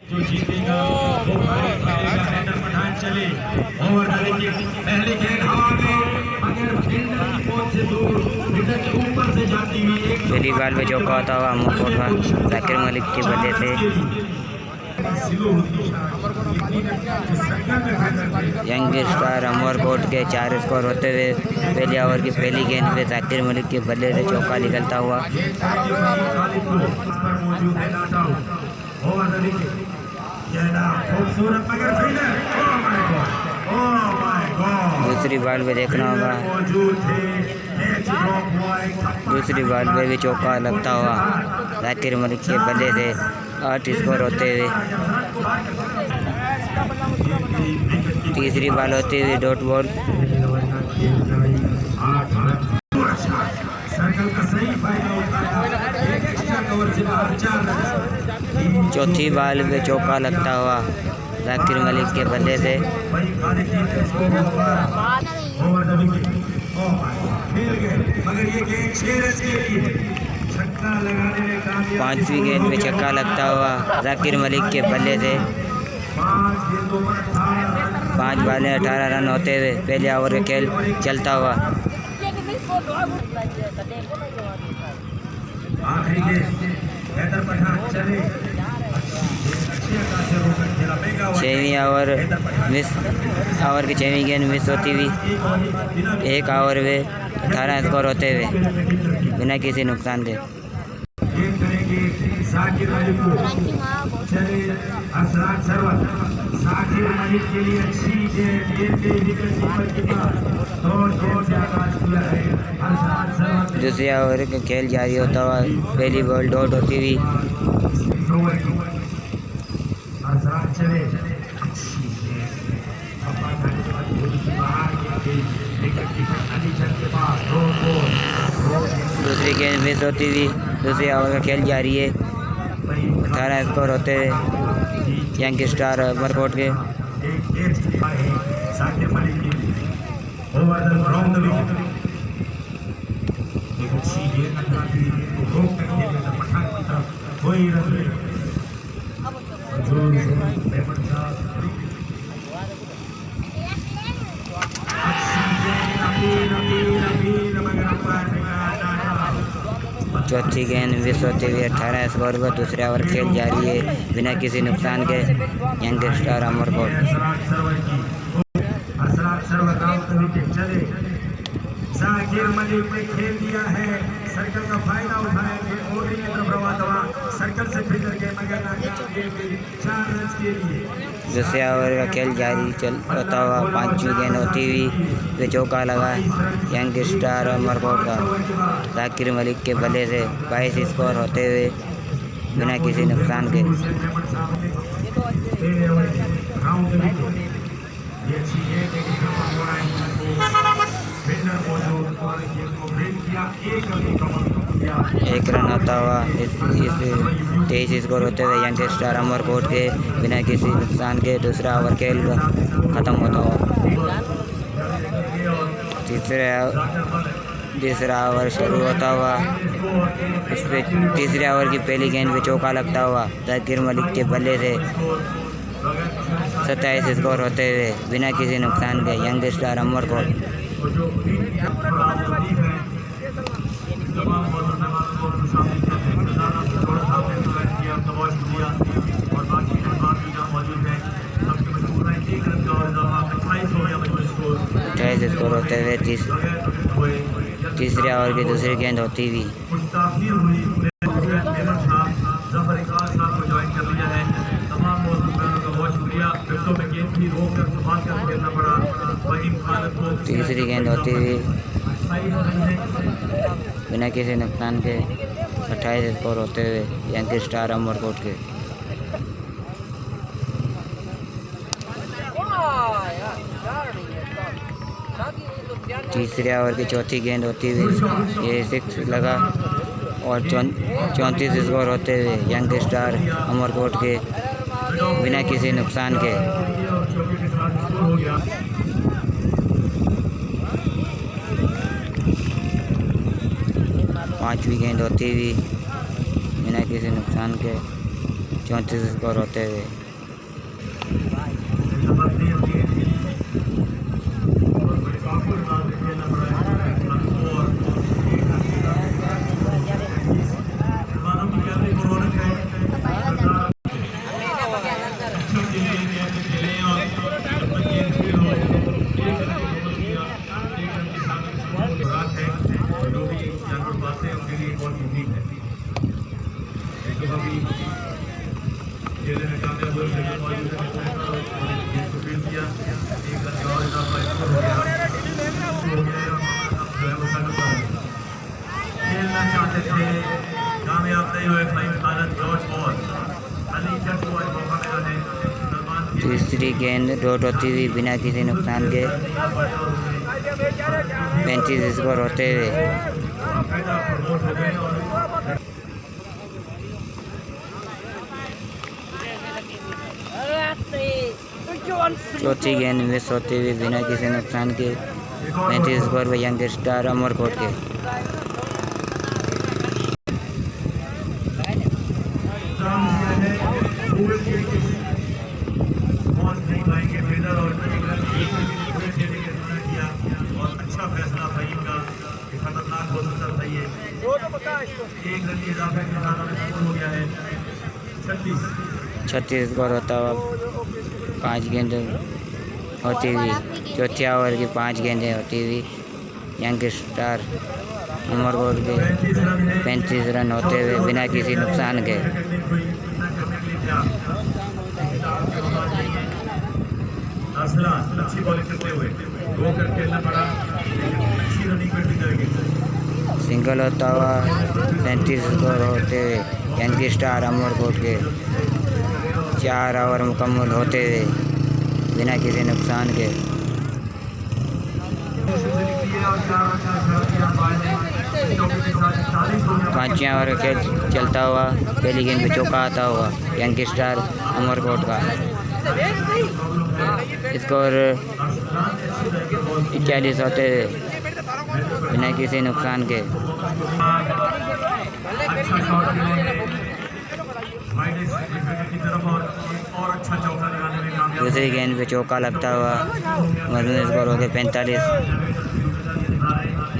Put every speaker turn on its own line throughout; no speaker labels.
जो जीतेगा वो भारत करेगा। हैदर पठान चले और पहले गेंद हवा में मगर फील्डर की पहुंच से दूर विकेट के ऊपर से जाती हुई एक
पहली बाल में चौका होता हुआ अमरकोट का जाकिर मलिक की वजह से यंग स्टार अमरकोट के 4 स्कोर होते हुए पहले ओवर की पहली गेंद पे जाकिर मलिक के बल्ले से चौका निकलता हुआ। दूसरी बॉल पे देखना होगा, दूसरी बॉल पे भी चौका लगता हुआ जाकिर मलिक के बल्ले से 8 स्कोर होते हुए। तीसरी बॉल होती हुई डॉट बॉल। चौथी बॉल पे चौका लगता हुआ जाकिर मलिक के बल्ले से। पांचवी गेंद में छक्का लगता हुआ जाकिर मलिक के बल्ले से। 5 बॉलें 18 रन होते हुए पहले ओवर का खेल चलता हुआ। छवीं ओवर मिस, ओवर की 6वीं गेंद मिस होती हुई 1 ओवर में 18 स्कोर होते हुए बिना किसी नुकसान के। दूसरे ओवर का खेल जारी होता हुआ पहली बॉल डॉट होती हुई दूसरी गेंद मिस होती हुई दूसरे ओवर का खेल जारी है। 18 स्कोर होते हुए यंग स्टार अमरकोट के। चौथी गेंद मिस होते हुए 18 स्कोर पर दूसरा ओवर खेल जारी है बिना किसी नुकसान के यंग स्टार अमरकोट।
जाकिर मलिक ने खेल दिया है, सर्कल का फायदा उठाएंगे और सर्कल से फिर करके मगर 4 रन के लिए।
दूसरे ओवर का खेल जारी होता हुआ 5वीं गेंद होती हुई वे चौका लगा यंग स्टार अमरकोट का जाकिर मलिक के बल्ले से 22 स्कोर होते हुए बिना किसी नुकसान के। एक रन होता हुआ इस 23 स्कोर होते हुए यंग स्टार अमरकोट के बिना किसी नुकसान के दूसरा ओवर खेल ख़त्म होता हुआ। तीसरा ओवर शुरू होता हुआ इस पे तीसरे ओवर की पहली गेंद पे चौका लगता हुआ जाकिर मलिक के बल्ले से 27 स्कोर होते हुए बिना किसी नुकसान के यंग स्टार अमरकोट। स्कोर होते हुए तीसरे ओवर की दूसरी गेंद होती हुई तीसरी गेंद होती हुई बिना किसी नुकसान के 28 स्कोर होते हुए यंग स्टार अमरकोट के। तीसरे ओवर की चौथी गेंद होती हुई ये 6 लगा और 34 स्कोर होते हुए यंग स्टार अमरकोट के बिना किसी नुकसान के। पांचवी गेंद होती हुई बिना किसी नुकसान के 34 स्कोर होते हुए।
खेलना चाहते थे, कामयाब नहीं हुए भाई भारत डॉट बॉल अली जट को आज मौका मिला है सलमान की
तीसरी गेंद डॉट होती हुई बिना किसी नुकसान के 35 स्कोर होते हुए।
प्रमोट हो गए और
चौथी गेंद मिस होती हुई बिना किसी नुकसान के 35 स्कोर पर यंग स्टार अमरकोट के।
अच्छा फैसला था इनका कि खतरनाक हो सकता था ये एक रन के इजाफे के साथ स्कोर हो गया है
36 स्कोर होता हुआ 5 गेंद होती हुई। चौथे ओवर की 5 गेंदें होती हुई यंग स्टार अमरकोट के 35 रन होते हुए बिना किसी नुकसान के।
अच्छी बॉलिंग करते हुए गो कर खेलना पड़ा, अच्छी रनिंग करती जाएगी।
सिंगल होता हुआ 35 स्कोर होते हुए यंग स्टार अमरकोट के 4 ओवर मुकम्मल होते हुए बिना किसी नुकसान के। 5वें ओवर का खेल चलता हुआ पहली गेंद पे चौका आता हुआ यंग स्टार अमरकोट का। स्कोर 41 होते हुए बिना किसी नुकसान के। दूसरी गेंद पे चौका लगता हुआ मजमूई स्कोर हो गए 45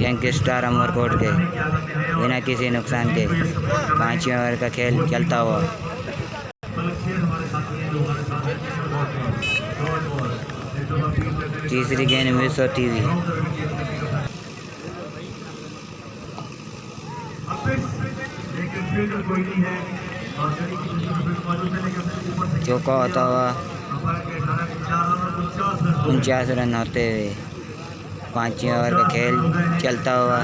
यंग स्टार अमरकोट के बिना किसी नुकसान के। 5वें ओवर का खेल चलता हुआ तीसरी गेंद मिस होती हुई चौका होता हुआ 49 रन होते हुए 5वें ओवर का खेल चलता हुआ